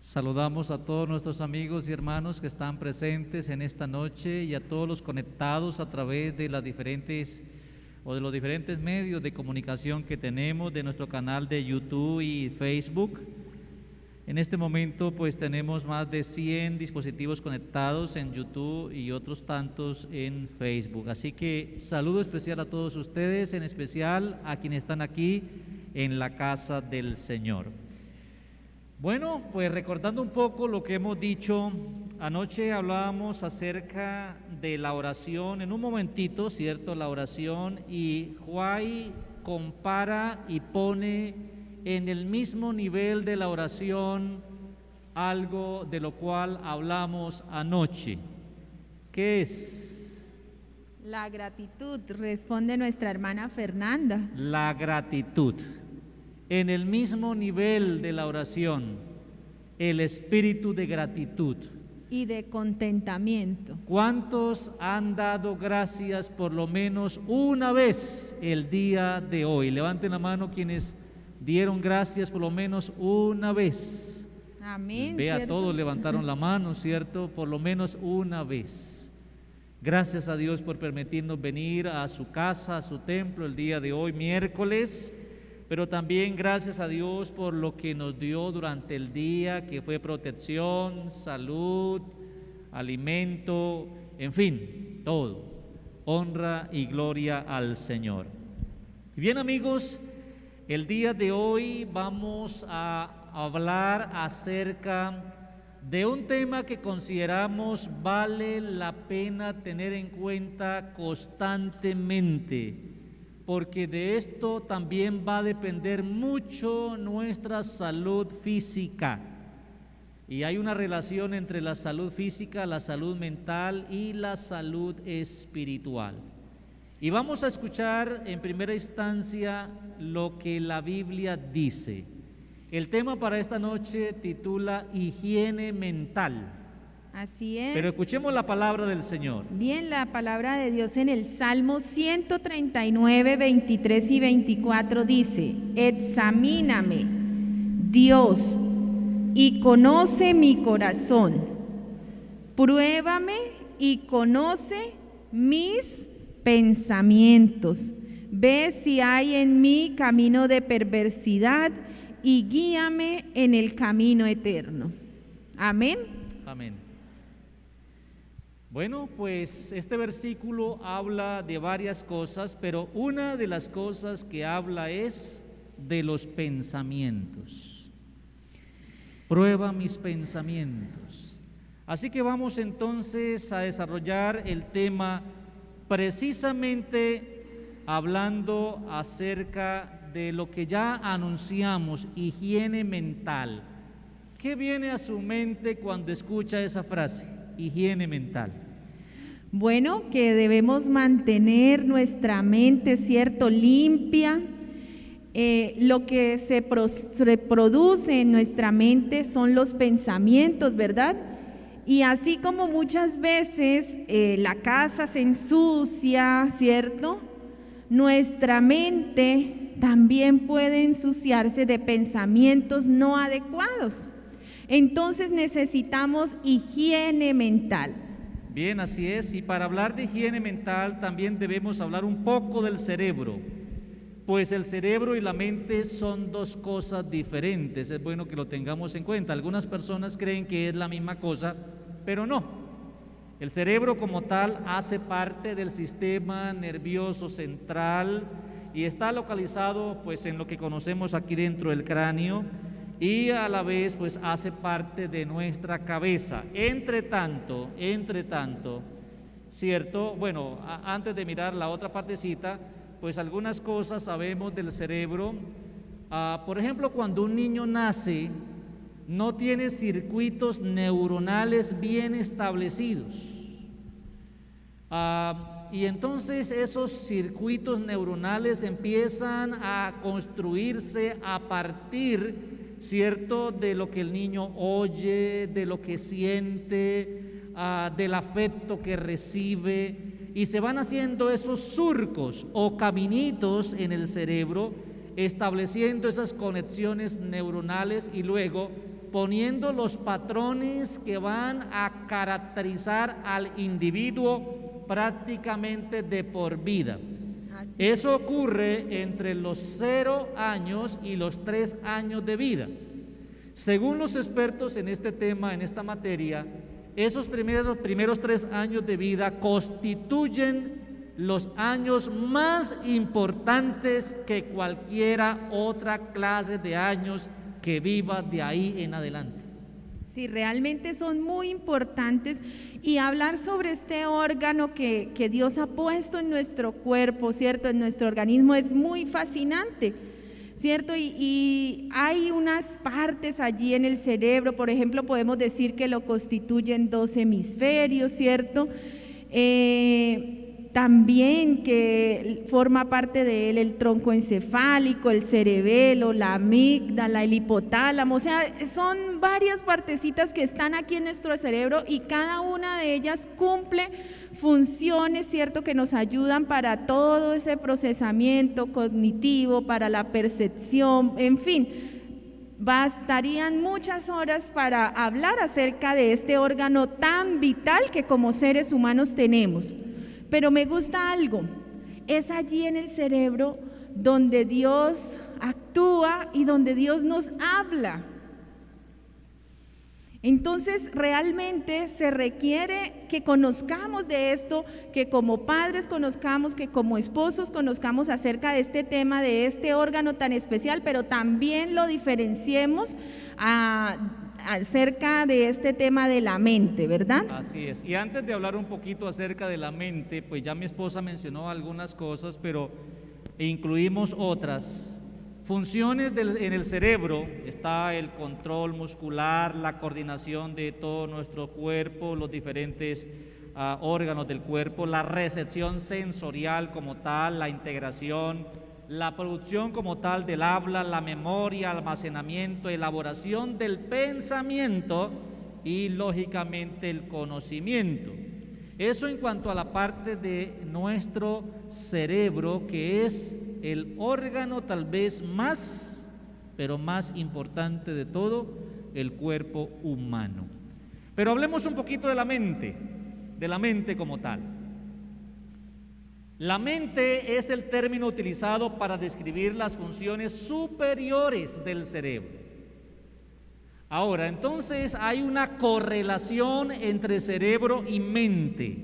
Saludamos a todos nuestros amigos y hermanos que están presentes en esta noche y a todos los conectados a través de los diferentes medios de comunicación que tenemos, de nuestro canal de YouTube y Facebook. En este momento pues tenemos más de 100 dispositivos conectados en YouTube y otros tantos en Facebook. Así que saludo especial a todos ustedes, en especial a quienes están aquí en la casa del Señor. Bueno, pues recordando un poco lo que hemos dicho, anoche hablábamos acerca de la oración, en un momentito, ¿cierto? La oración, y Juay compara y pone en el mismo nivel de la oración algo de lo cual hablamos anoche. ¿Qué es? La gratitud, responde nuestra hermana Fernanda. La gratitud. En el mismo nivel de la oración, el espíritu de gratitud. Y de contentamiento. ¿Cuántos han dado gracias por lo menos una vez el día de hoy? Levanten la mano quienes dieron gracias por lo menos una vez. Amén. Vea, ¿cierto? todos levantaron la mano, ¿cierto? Por lo menos una vez. Gracias a Dios por permitirnos venir a su casa, a su templo el día de hoy, miércoles. Pero también gracias a Dios por lo que nos dio durante el día, que fue protección, salud, alimento, en fin, todo. Honra y gloria al Señor. Y bien, amigos, el día de hoy vamos a hablar acerca de un tema que consideramos vale la pena tener en cuenta constantemente, porque de esto también va a depender mucho nuestra salud física. Y hay una relación entre la salud física, la salud mental y la salud espiritual. Y vamos a escuchar en primera instancia lo que la Biblia dice. El tema para esta noche titula Higiene mental. Así es. Pero escuchemos la palabra del Señor. Bien, la palabra de Dios en el Salmo 139, 23 y 24 dice: Examíname, Dios, y conoce mi corazón. Pruébame y conoce mis pensamientos. Ve si hay en mí camino de perversidad y guíame en el camino eterno. Amén. Amén. Bueno, pues este versículo habla de varias cosas, pero una de las cosas que habla es de los pensamientos. Prueba mis pensamientos. Así que vamos entonces a desarrollar el tema precisamente hablando acerca de lo que ya anunciamos, higiene mental. ¿Qué viene a su mente cuando escucha esa frase? Higiene mental. Bueno, que debemos mantener nuestra mente, ¿cierto?, limpia. Lo que se produce en nuestra mente son los pensamientos, ¿verdad? Y así como muchas veces la casa se ensucia, ¿cierto?, nuestra mente también puede ensuciarse de pensamientos no adecuados. Entonces necesitamos higiene mental. Bien, así es. Y para hablar de higiene mental también debemos hablar un poco del cerebro, pues el cerebro y la mente son dos cosas diferentes. Es bueno que lo tengamos en cuenta. Algunas personas creen que es la misma cosa, pero no. El cerebro como tal hace parte del sistema nervioso central y está localizado pues en lo que conocemos aquí dentro del cráneo, y a la vez pues hace parte de nuestra cabeza. Entre tanto, ¿cierto? Bueno, antes de mirar la otra partecita, pues algunas cosas sabemos del cerebro. Por ejemplo, cuando un niño nace, no tiene circuitos neuronales bien establecidos. Y entonces esos circuitos neuronales empiezan a construirse a partir, ¿cierto?, de lo que el niño oye, de lo que siente, del afecto que recibe, y se van haciendo esos surcos o caminitos en el cerebro, estableciendo esas conexiones neuronales, y luego poniendo los patrones que van a caracterizar al individuo prácticamente de por vida. Eso ocurre entre los 0 años y los 3 años de vida. Según los expertos en este tema, en esta materia, esos primeros 3 años de vida constituyen los años más importantes que cualquiera otra clase de años que viva de ahí en adelante. Sí, realmente son muy importantes, y hablar sobre este órgano que Dios ha puesto en nuestro cuerpo, ¿cierto? En nuestro organismo es muy fascinante, ¿cierto? Y hay unas partes allí en el cerebro, por ejemplo, podemos decir que lo constituyen 2 hemisferios, ¿cierto? También que forma parte de él el tronco encefálico, el cerebelo, la amígdala, el hipotálamo, o sea, son varias partecitas que están aquí en nuestro cerebro, y cada una de ellas cumple funciones, ¿cierto?, que nos ayudan para todo ese procesamiento cognitivo, para la percepción, en fin. Bastarían muchas horas para hablar acerca de este órgano tan vital que como seres humanos tenemos. Pero me gusta algo, es allí en el cerebro donde Dios actúa y donde Dios nos habla. Entonces realmente se requiere que conozcamos de esto, que como padres conozcamos, que como esposos conozcamos acerca de este tema, de este órgano tan especial, pero también lo diferenciemos acerca de este tema de la mente, ¿verdad? Así es. Y antes de hablar un poquito acerca de la mente, pues ya mi esposa mencionó algunas cosas, pero incluimos otras. Funciones en el cerebro, está el control muscular, la coordinación de todo nuestro cuerpo, los diferentes órganos del cuerpo, la recepción sensorial como tal, la integración, la producción como tal del habla, la memoria, almacenamiento, elaboración del pensamiento y lógicamente el conocimiento. Eso en cuanto a la parte de nuestro cerebro, que es el órgano tal vez más, pero más importante de todo el cuerpo humano. Pero hablemos un poquito de la mente como tal. La mente es el término utilizado para describir las funciones superiores del cerebro. Ahora, entonces hay una correlación entre cerebro y mente,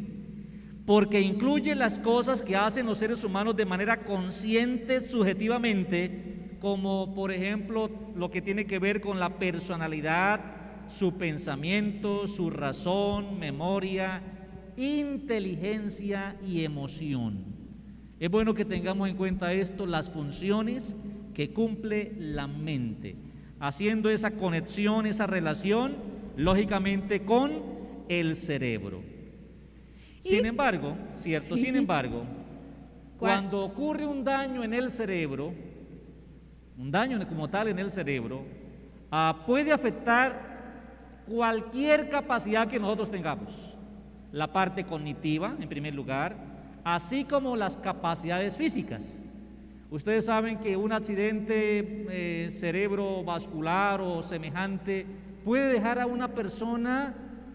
porque incluye las cosas que hacen los seres humanos de manera consciente, subjetivamente, como por ejemplo lo que tiene que ver con la personalidad, su pensamiento, su razón, memoria, inteligencia y emoción. Es bueno que tengamos en cuenta esto, las funciones que cumple la mente, haciendo esa conexión, esa relación, lógicamente con el cerebro. Sin embargo, ¿cierto? Sí. Sin embargo, cuando ocurre un daño en el cerebro, un daño como tal en el cerebro, puede afectar cualquier capacidad que nosotros tengamos. La parte cognitiva, en primer lugar, así como las capacidades físicas. Ustedes saben que un accidente cerebrovascular o semejante puede dejar a una persona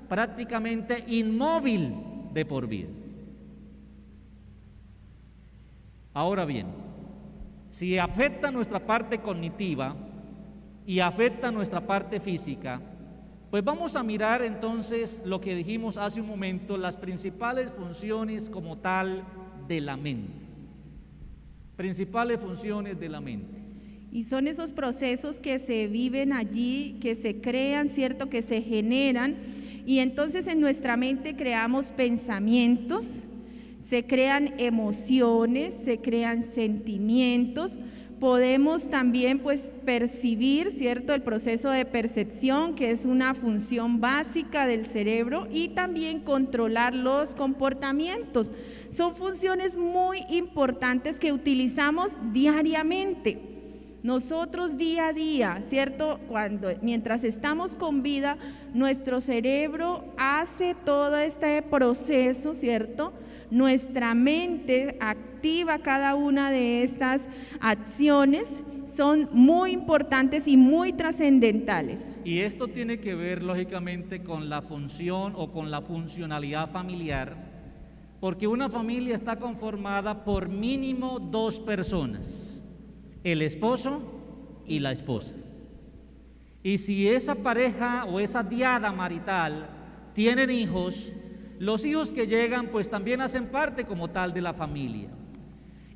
prácticamente inmóvil de por vida. Ahora bien, si afecta nuestra parte cognitiva y afecta nuestra parte física, pues vamos a mirar entonces lo que dijimos hace un momento, las principales funciones como tal de la mente. Principales funciones de la mente. Y son esos procesos que se viven allí, que se crean, ¿cierto?, que se generan, y entonces en nuestra mente creamos pensamientos, se crean emociones, se crean sentimientos. Podemos también pues percibir, ¿cierto?, el proceso de percepción, que es una función básica del cerebro, y también controlar los comportamientos. Son funciones muy importantes que utilizamos diariamente. Nosotros día a día, ¿cierto?, mientras estamos con vida, nuestro cerebro hace todo este proceso, ¿cierto? Nuestra mente activa cada una de estas acciones, son muy importantes y muy trascendentales. Y esto tiene que ver lógicamente con la función o con la funcionalidad familiar, porque una familia está conformada por mínimo 2 personas, el esposo y la esposa. Y si esa pareja o esa diada marital tienen hijos, los hijos que llegan pues también hacen parte como tal de la familia.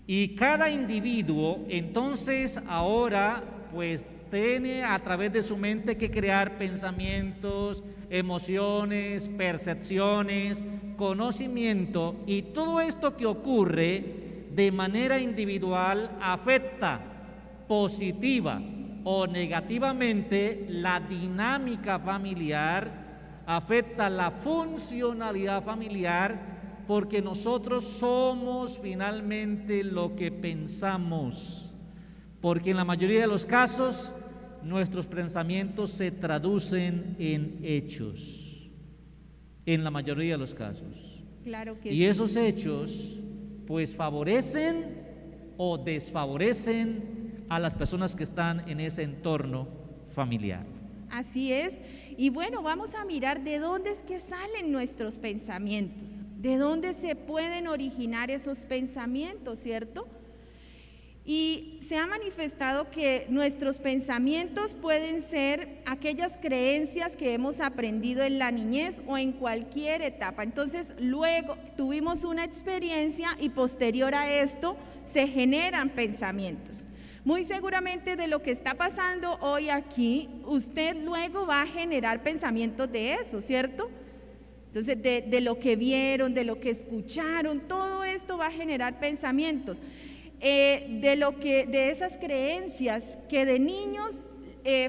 Y cada individuo entonces ahora pues tiene a través de su mente que crear pensamientos, emociones, percepciones, conocimiento, y todo esto que ocurre de manera individual afecta positiva o negativamente la dinámica familiar, afecta la funcionalidad familiar, porque nosotros somos finalmente lo que pensamos, porque en la mayoría de los casos nuestros pensamientos se traducen en hechos, en la mayoría de los casos. Claro que Y sí. esos hechos pues favorecen o desfavorecen a las personas que están en ese entorno familiar. Así es. Y bueno, vamos a mirar de dónde es que salen nuestros pensamientos, de dónde se pueden originar esos pensamientos, ¿cierto? Y se ha manifestado que nuestros pensamientos pueden ser aquellas creencias que hemos aprendido en la niñez o en cualquier etapa. Entonces, luego tuvimos una experiencia y posterior a esto se generan pensamientos. Muy seguramente de lo que está pasando hoy aquí, usted luego va a generar pensamientos de eso, ¿cierto? Entonces, de lo que vieron, de lo que escucharon, todo esto va a generar pensamientos. De esas creencias que de niños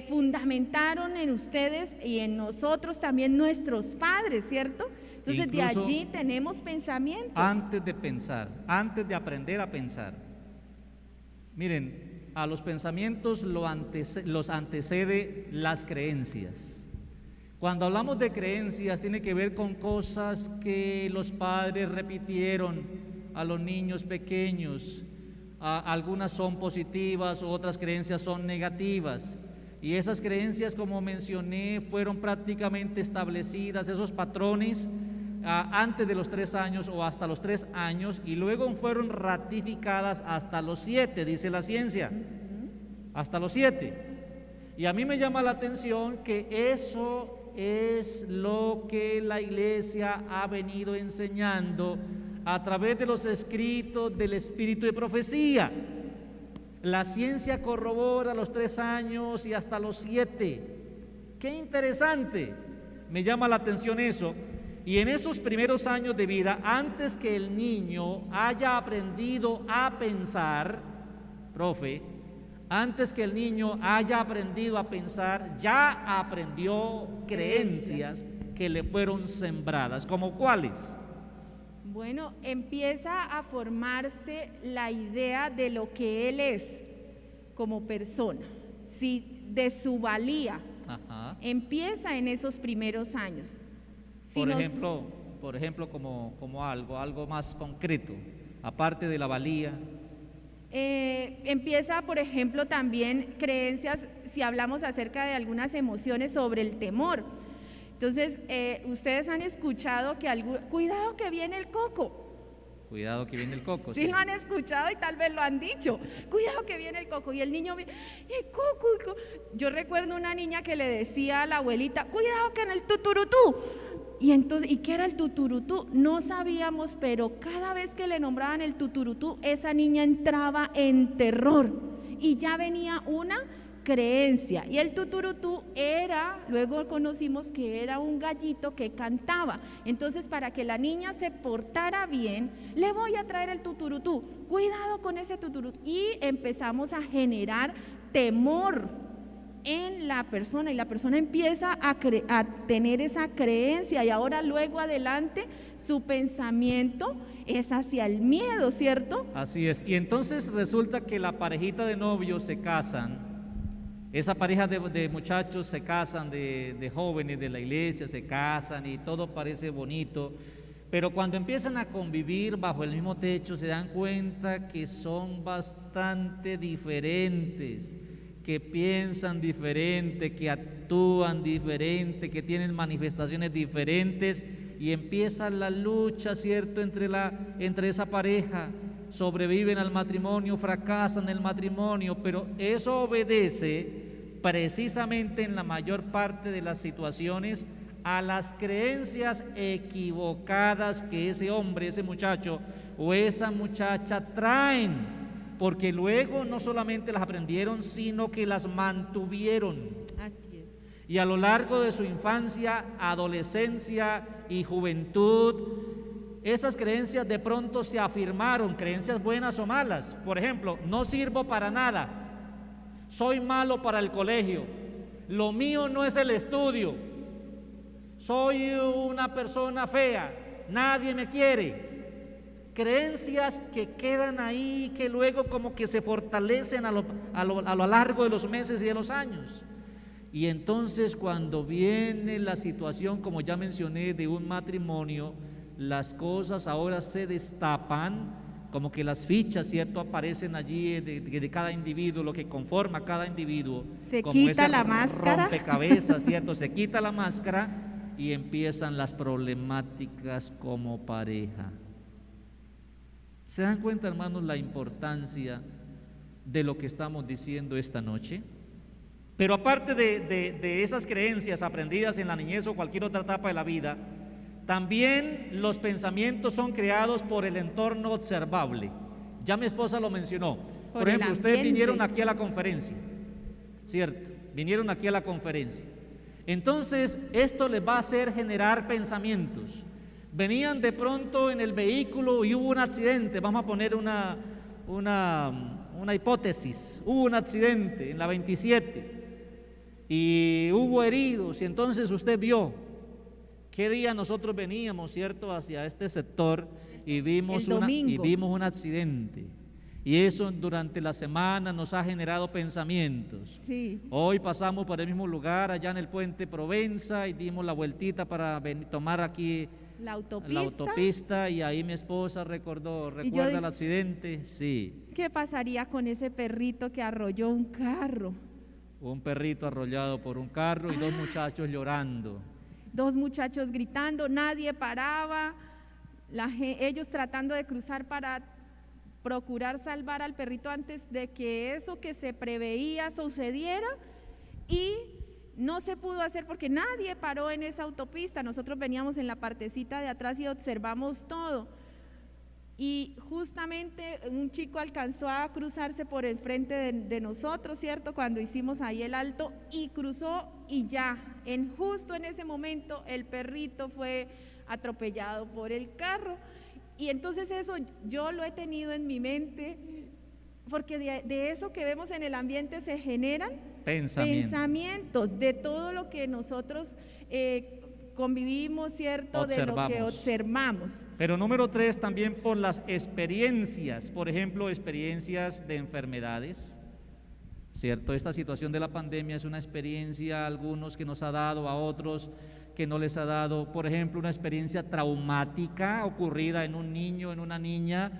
fundamentaron en ustedes y en nosotros también nuestros padres, ¿cierto? Entonces, de Incluso allí tenemos pensamientos. Antes de pensar, antes de aprender a pensar. Miren, a los pensamientos los antecede las creencias. Cuando hablamos de creencias, tiene que ver con cosas que los padres repitieron a los niños pequeños. Algunas son positivas, otras creencias son negativas. Y esas creencias, como mencioné, fueron prácticamente establecidas, esos patrones, antes de los 3 años o hasta los 3 años, y luego fueron ratificadas hasta los 7, dice la ciencia, hasta los 7. Y a mí me llama la atención que eso es lo que la iglesia ha venido enseñando a través de los escritos del espíritu de profecía. La ciencia corrobora los 3 años y hasta los 7. ¡Qué interesante! Me llama la atención eso. Y en esos primeros años de vida, antes que el niño haya aprendido a pensar, profe, antes que el niño haya aprendido a pensar, ya aprendió creencias que le fueron sembradas. ¿Como cuáles? Bueno, empieza a formarse la idea de lo que él es como persona, sí, de su valía. Ajá. Empieza en esos primeros años. Si Por ejemplo, como algo más concreto, aparte de la valía. Empieza, por ejemplo, también creencias, si hablamos acerca de algunas emociones, sobre el temor. Entonces, ustedes han escuchado que cuidado que viene el coco. Cuidado que viene el coco. Sí, lo han escuchado y tal vez lo han dicho. Cuidado que viene el coco. Y el niño, el coco. Yo recuerdo una niña que le decía a la abuelita, cuidado que en el tuturutú. Y entonces, ¿y qué era el tuturutú? No sabíamos, pero cada vez que le nombraban el tuturutú, esa niña entraba en terror y ya venía una creencia. Y el tuturutú luego conocimos que era un gallito que cantaba. Entonces, para que la niña se portara bien, le voy a traer el tuturutú. Cuidado con ese tuturutú. Y empezamos a generar temor en la persona, y la persona empieza a tener esa creencia, y ahora luego adelante su pensamiento es hacia el miedo, ¿cierto? Así es. Y entonces resulta que la parejita de novios se casan, esa pareja de muchachos se casan, de jóvenes de la iglesia se casan y todo parece bonito, pero cuando empiezan a convivir bajo el mismo techo se dan cuenta que son bastante diferentes, que piensan diferente, que actúan diferente, que tienen manifestaciones diferentes, y empieza la lucha, ¿cierto?, entre esa pareja. Sobreviven al matrimonio, fracasan en el matrimonio, pero eso obedece precisamente en la mayor parte de las situaciones a las creencias equivocadas que ese hombre, ese muchacho o esa muchacha traen, porque luego no solamente las aprendieron, sino que las mantuvieron. Así es. Y a lo largo de su infancia, adolescencia y juventud, esas creencias de pronto se afirmaron, creencias buenas o malas. Por ejemplo, no sirvo para nada, soy malo para el colegio, lo mío no es el estudio, soy una persona fea, nadie me quiere. Creencias que quedan ahí, que luego como que se fortalecen a lo largo de los meses y de los años. Y entonces cuando viene la situación, como ya mencioné, de un matrimonio, las cosas ahora se destapan, como que las fichas, ¿cierto?, aparecen allí de cada individuo, lo que conforma a cada individuo. Se como quita ese la máscara. rompecabezas, ¿cierto? Se quita la máscara y empiezan las problemáticas como pareja. ¿Se dan cuenta, hermanos, la importancia de lo que estamos diciendo esta noche? Pero aparte de esas creencias aprendidas en la niñez o cualquier otra etapa de la vida, también los pensamientos son creados por el entorno observable. Ya mi esposa lo mencionó. Por ejemplo, ustedes vinieron aquí a la conferencia, ¿cierto? Vinieron aquí a la conferencia. Entonces, esto les va a hacer generar pensamientos. Venían de pronto en el vehículo y hubo un accidente. Vamos a poner una hipótesis. Hubo un accidente en la 27 y hubo heridos, y entonces usted vio qué día nosotros veníamos, ¿cierto?, hacia este sector y vimos un accidente. Y eso durante la semana nos ha generado pensamientos. Sí. Hoy pasamos por el mismo lugar, allá en el puente Provenza, y dimos la vueltita para tomar aquí la autopista, y ahí mi esposa recuerda el accidente. Sí. ¿Qué pasaría con ese perrito que arrolló un carro? Un perrito arrollado por un carro y dos muchachos llorando. Dos muchachos gritando, nadie paraba, ellos tratando de cruzar para procurar salvar al perrito antes de que eso que se preveía sucediera, y no se pudo hacer porque nadie paró en esa autopista. Nosotros veníamos en la partecita de atrás y observamos todo, y justamente un chico alcanzó a cruzarse por el frente de nosotros, ¿cierto?, cuando hicimos ahí el alto, y cruzó, y ya, justo en ese momento el perrito fue atropellado por el carro. Y entonces eso yo lo he tenido en mi mente, porque de eso que vemos en el ambiente se generan pensamientos de todo lo que nosotros convivimos, ¿cierto?, observamos. De lo que observamos. Pero número 3, también por las experiencias, por ejemplo, experiencias de enfermedades, ¿cierto? Esta situación de la pandemia es una experiencia a algunos que nos ha dado, a otros que no les ha dado. Por ejemplo, una experiencia traumática ocurrida en un niño, en una niña,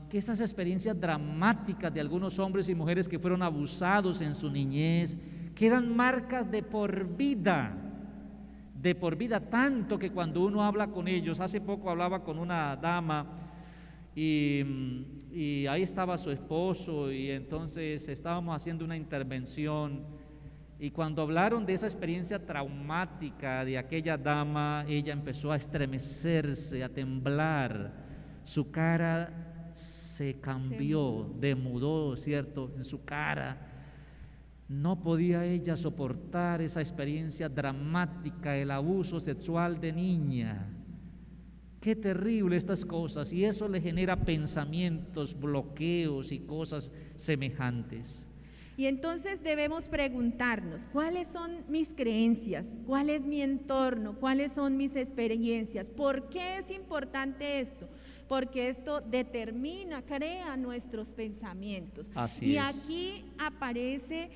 que esas experiencias dramáticas de algunos hombres y mujeres que fueron abusados en su niñez, quedan marcas de por vida, tanto que cuando uno habla con ellos, hace poco hablaba con una dama y ahí estaba su esposo, y entonces estábamos haciendo una intervención, y cuando hablaron de esa experiencia traumática de aquella dama, ella empezó a estremecerse, a temblar, su cara se cambió, demudó, ¿cierto?, en su cara. No podía ella soportar esa experiencia dramática, el abuso sexual de niña. Qué terrible estas cosas, y eso le genera pensamientos, bloqueos y cosas semejantes. Y entonces debemos preguntarnos, ¿cuáles son mis creencias? ¿Cuál es mi entorno? ¿Cuáles son mis experiencias? ¿Por qué es importante esto? Porque esto crea nuestros pensamientos. Así es. Aquí aparece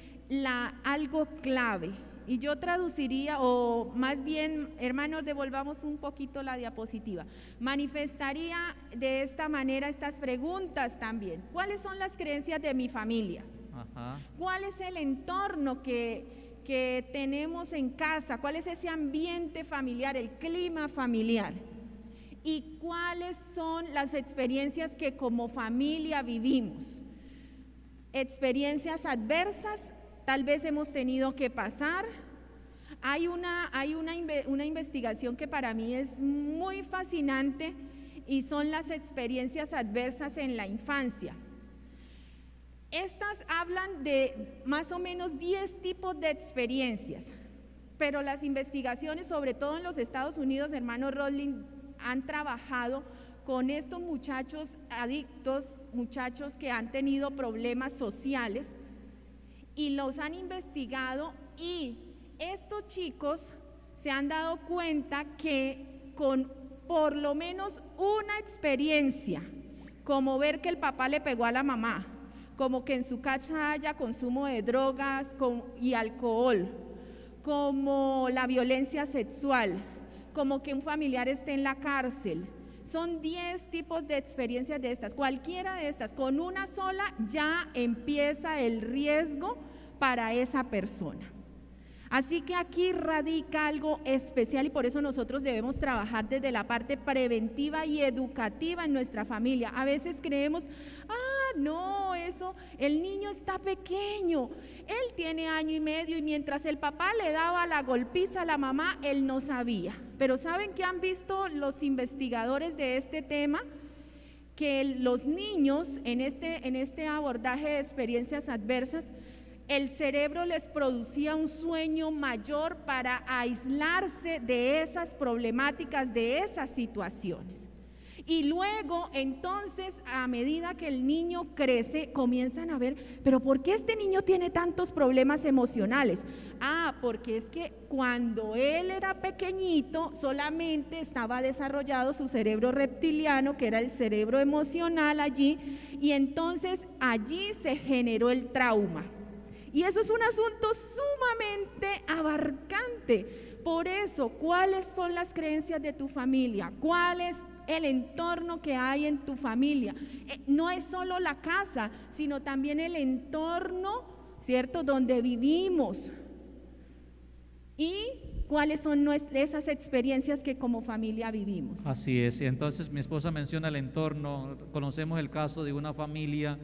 algo clave, y yo traduciría, o más bien, hermanos, devolvamos un poquito la diapositiva, manifestaría de esta manera estas preguntas también. ¿Cuáles son las creencias de mi familia? Ajá. ¿Cuál es el entorno que tenemos en casa? ¿Cuál es ese ambiente familiar, el clima familiar? ¿Y cuáles son las experiencias que como familia vivimos? Experiencias adversas, tal vez hemos tenido que pasar. Hay una investigación que para mí es muy fascinante y son las experiencias adversas en la infancia. Estas hablan de más o menos 10 tipos de experiencias, pero las investigaciones, sobre todo en los Estados Unidos, hermano Rodlin, han trabajado con estos muchachos adictos, muchachos que han tenido problemas sociales, y los han investigado, y estos chicos se han dado cuenta que con por lo menos una experiencia, como ver que el papá le pegó a la mamá, como que en su casa haya consumo de drogas y alcohol, como la violencia sexual, como que un familiar esté en la cárcel. Son 10 tipos de experiencias de estas. Cualquiera de estas, con una sola ya empieza el riesgo para esa persona. Así que aquí radica algo especial, y por eso nosotros debemos trabajar desde la parte preventiva y educativa en nuestra familia. A veces creemos, no, eso, el niño está pequeño, él tiene 1 año y medio, y mientras el papá le daba la golpiza a la mamá, él no sabía. Pero ¿saben qué han visto los investigadores de este tema? Que los niños en este abordaje de experiencias adversas, el cerebro les producía un sueño mayor para aislarse de esas problemáticas, de esas situaciones. Y luego, entonces, a medida que el niño crece, comienzan a ver, pero ¿por qué este niño tiene tantos problemas emocionales? Porque es que cuando él era pequeñito, solamente estaba desarrollado su cerebro reptiliano, que era el cerebro emocional allí, y entonces allí se generó el trauma. Y eso es un asunto sumamente abarcante. Por eso, ¿cuáles son las creencias de tu familia? ¿Cuál es el entorno que hay en tu familia? No es solo la casa, sino también el entorno, ¿cierto?, donde vivimos. ¿Y cuáles son esas experiencias que como familia vivimos? Así es. Y entonces mi esposa menciona el entorno. Conocemos el caso de una familia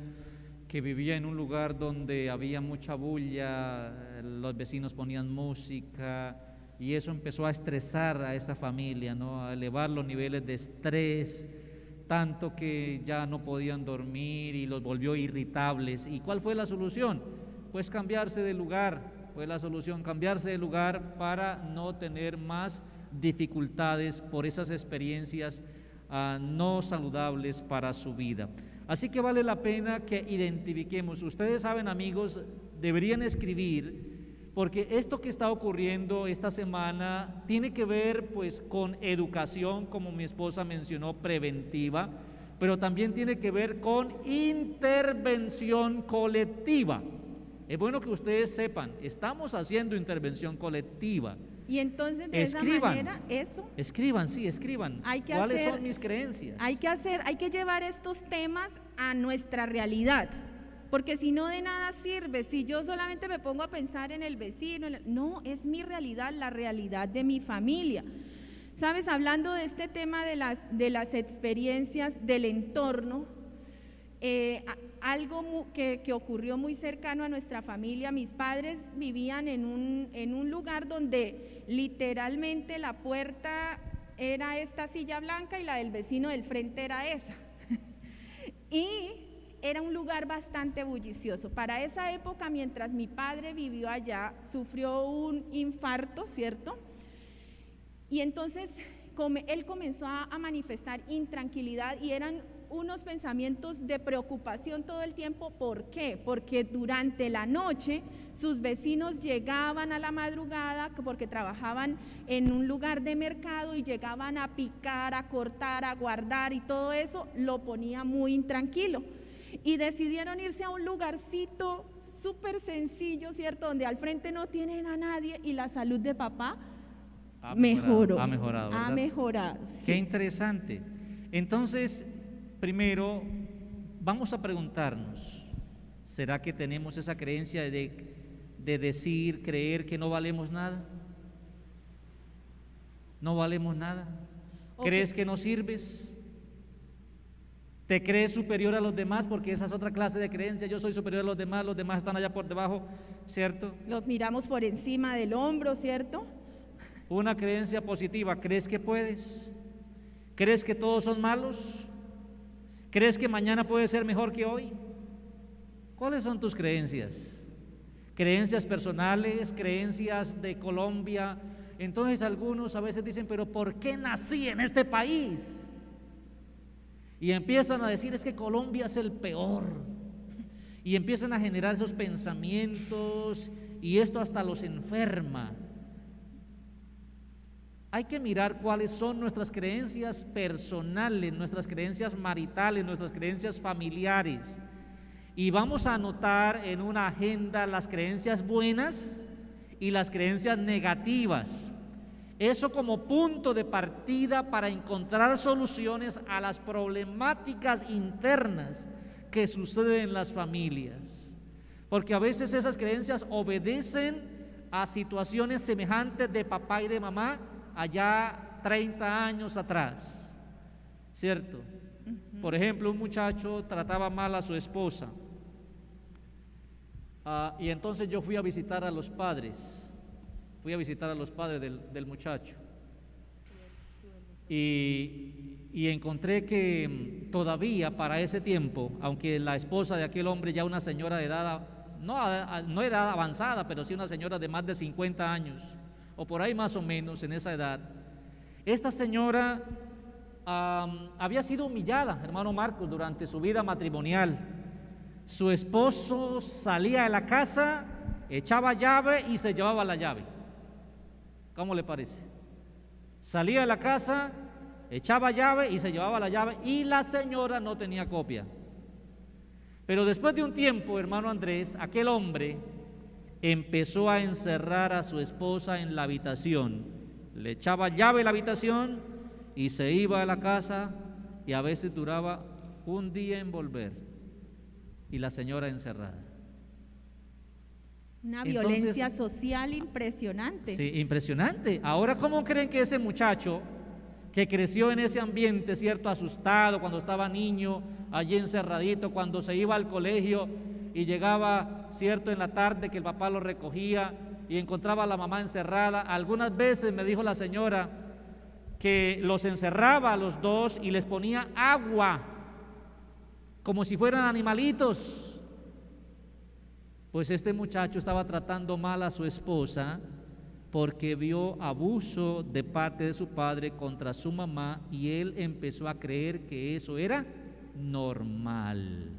que vivía en un lugar donde había mucha bulla, los vecinos ponían música, y eso empezó a estresar a esa familia, ¿no?, a elevar los niveles de estrés, tanto que ya no podían dormir y los volvió irritables. ¿Y cuál fue la solución? Pues cambiarse de lugar. Fue la solución, cambiarse de lugar para no tener más dificultades por esas experiencias no saludables para su vida. Así que vale la pena que identifiquemos. Ustedes saben, amigos, deberían escribir, porque esto que está ocurriendo esta semana tiene que ver pues con educación, como mi esposa mencionó, preventiva, pero también tiene que ver con intervención colectiva. Es bueno que ustedes sepan, estamos haciendo intervención colectiva. Y entonces de esa manera, eso. Escriban. ¿Cuáles son mis creencias? Hay que llevar estos temas a nuestra realidad, porque si no, de nada sirve. Si yo solamente me pongo a pensar en el vecino, no, es mi realidad, la realidad de mi familia. Sabes, hablando de este tema de las experiencias del entorno, algo que ocurrió muy cercano a nuestra familia. Mis padres vivían en un lugar donde literalmente la puerta era esta silla blanca y la del vecino del frente era esa. Y era un lugar bastante bullicioso. Para esa época, mientras mi padre vivió allá, sufrió un infarto, ¿cierto? Y entonces él comenzó a manifestar intranquilidad, y eran unos pensamientos de preocupación todo el tiempo. ¿Por qué? Porque durante la noche sus vecinos llegaban a la madrugada, porque trabajaban en un lugar de mercado, y llegaban a picar, a cortar, a guardar, y todo eso lo ponía muy intranquilo. Y decidieron irse a un lugarcito súper sencillo, ¿cierto? Donde al frente no tienen a nadie y la salud de papá Ha mejoró. mejorado, Ha ¿verdad? mejorado, Qué sí. interesante. Entonces, primero, vamos a preguntarnos, ¿será que tenemos esa creencia de decir, creer que no valemos nada? ¿No valemos nada? ¿Crees que no sirves? ¿Te crees superior a los demás? Porque esa es otra clase de creencia. Yo soy superior a los demás están allá por debajo, ¿cierto? Los miramos por encima del hombro, ¿cierto? Una creencia positiva. ¿Crees que puedes? ¿Crees que todos son malos? ¿Crees que mañana puede ser mejor que hoy? ¿Cuáles son tus creencias? Creencias personales, creencias de Colombia. Entonces algunos a veces dicen, pero ¿por qué nací en este país? Y empiezan a decir, es que Colombia es el peor. Y empiezan a generar esos pensamientos y esto hasta los enferma. Hay que mirar cuáles son nuestras creencias personales, nuestras creencias maritales, nuestras creencias familiares. Y vamos a anotar en una agenda las creencias buenas y las creencias negativas. Eso como punto de partida para encontrar soluciones a las problemáticas internas que suceden en las familias. Porque a veces esas creencias obedecen a situaciones semejantes de papá y de mamá allá 30 años atrás, ¿cierto? Por ejemplo, un muchacho trataba mal a su esposa y entonces yo fui a visitar a los padres. Fui a visitar a los padres del muchacho y encontré que todavía para ese tiempo, aunque la esposa de aquel hombre ya una señora de edad, no edad avanzada, pero sí una señora de más de 50 años, o por ahí más o menos en esa edad, esta señora había sido humillada, hermano Marcos, durante su vida matrimonial. Su esposo salía de la casa, echaba llave y se llevaba la llave. ¿Cómo le parece? Salía de la casa, echaba llave y se llevaba la llave y la señora no tenía copia. Pero después de un tiempo, hermano Andrés, aquel hombre empezó a encerrar a su esposa en la habitación. Le echaba llave a la habitación y se iba a la casa y a veces duraba un día en volver y la señora encerrada. Una violencia social impresionante. Sí, impresionante. Ahora, ¿cómo creen que ese muchacho que creció en ese ambiente, cierto, asustado cuando estaba niño, allí encerradito, cuando se iba al colegio y llegaba, cierto, en la tarde que el papá lo recogía y encontraba a la mamá encerrada? Algunas veces me dijo la señora que los encerraba a los dos y les ponía agua, como si fueran animalitos. Pues este muchacho estaba tratando mal a su esposa porque vio abuso de parte de su padre contra su mamá y él empezó a creer que eso era normal.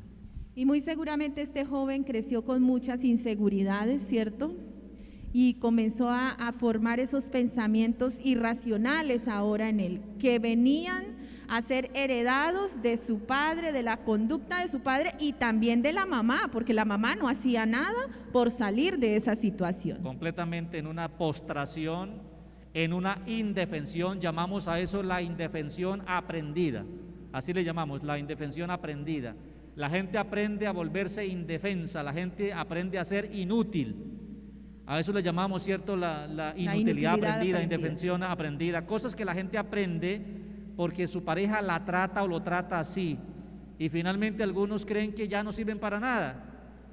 Y muy seguramente este joven creció con muchas inseguridades, ¿cierto? Y comenzó a formar esos pensamientos irracionales ahora en él, que venían a ser heredados de su padre, de la conducta de su padre y también de la mamá, porque la mamá no hacía nada por salir de esa situación. Completamente en una postración, en una indefensión, llamamos a eso la indefensión aprendida, así le llamamos, la indefensión aprendida. La gente aprende a volverse indefensa, la gente aprende a ser inútil. A eso le llamamos, ¿cierto?, la inutilidad aprendida, indefensión aprendida, cosas que la gente aprende porque su pareja la trata o lo trata así. Y finalmente algunos creen que ya no sirven para nada.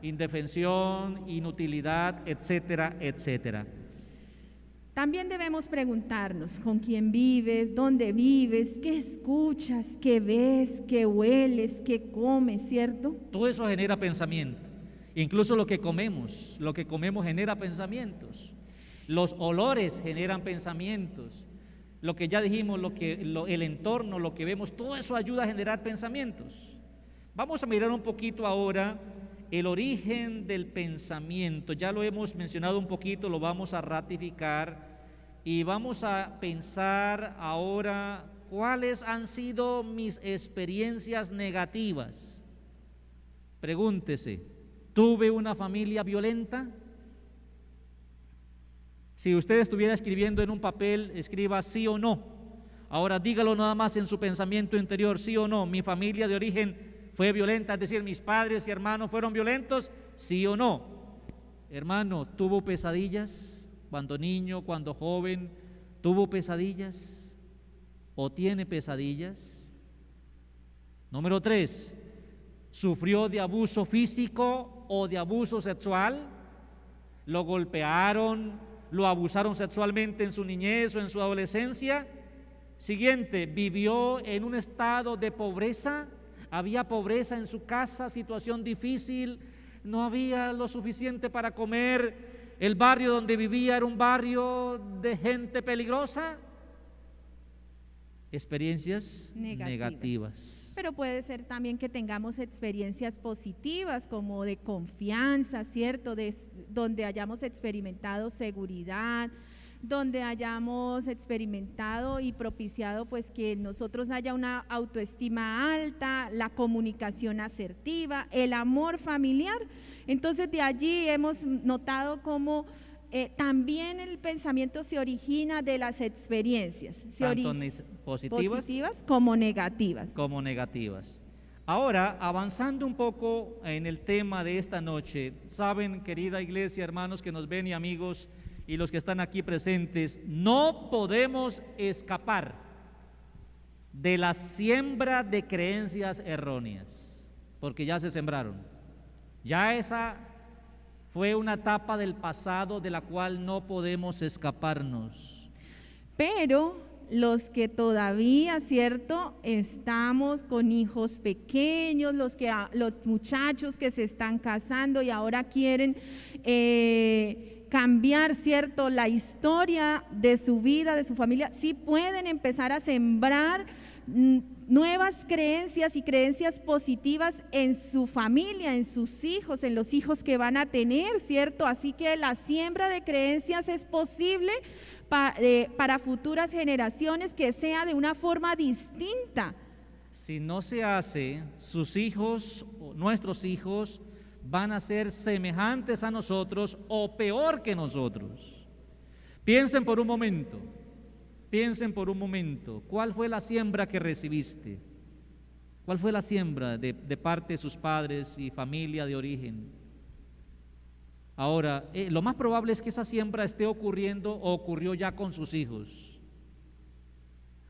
Indefensión, inutilidad, etcétera, etcétera. También debemos preguntarnos con quién vives, dónde vives, qué escuchas, qué ves, qué hueles, qué comes, ¿cierto? Todo eso genera pensamiento. Incluso lo que comemos genera pensamientos. Los olores generan pensamientos. Lo que ya dijimos, el entorno, lo que vemos, todo eso ayuda a generar pensamientos. Vamos a mirar un poquito ahora el origen del pensamiento. Ya lo hemos mencionado un poquito, lo vamos a ratificar y vamos a pensar ahora cuáles han sido mis experiencias negativas. Pregúntese, ¿Tuve una familia violenta? Si usted estuviera escribiendo en un papel, escriba sí o no. Ahora dígalo nada más en su pensamiento interior, sí o no. ¿Mi familia de origen fue violenta? Es decir, ¿mis padres y hermanos fueron violentos? Sí o no. Hermano, ¿tuvo pesadillas cuando niño, cuando joven? ¿Tuvo pesadillas o tiene pesadillas? Número 3, ¿sufrió de abuso físico o de abuso sexual? ¿Lo golpearon, lo abusaron sexualmente en su niñez o en su adolescencia? Siguiente, ¿vivió en un estado de pobreza? ¿Había pobreza en su casa, situación difícil? ¿No había lo suficiente para comer? ¿El barrio donde vivía era un barrio de gente peligrosa? Experiencias negativas. Pero puede ser también que tengamos experiencias positivas, como de confianza, ¿cierto? Donde hayamos experimentado seguridad, donde hayamos experimentado y propiciado pues que en nosotros haya una autoestima alta, la comunicación asertiva, el amor familiar. Entonces de allí hemos notado cómo también el pensamiento se origina de las experiencias, tanto positivas como negativas. Ahora, avanzando un poco en el tema de esta noche, saben, querida iglesia, hermanos que nos ven y amigos y los que están aquí presentes, no podemos escapar de la siembra de creencias erróneas, porque ya se sembraron. Ya esa fue una etapa del pasado de la cual no podemos escaparnos. Pero los que todavía, ¿cierto?, estamos con hijos pequeños, los muchachos que se están casando y ahora quieren cambiar, ¿cierto?, la historia de su vida, de su familia, sí pueden empezar a sembrar nuevas creencias y creencias positivas en su familia, en sus hijos, en los hijos que van a tener, ¿cierto? Así que la siembra de creencias es posible para futuras generaciones, que sea de una forma distinta. Si no se hace, sus hijos, nuestros hijos, van a ser semejantes a nosotros o peor que nosotros. Piensen por un momento, ¿cuál fue la siembra que recibiste? ¿Cuál fue la siembra de parte de sus padres y familia de origen? Ahora, lo más probable es que esa siembra esté ocurriendo o ocurrió ya con sus hijos.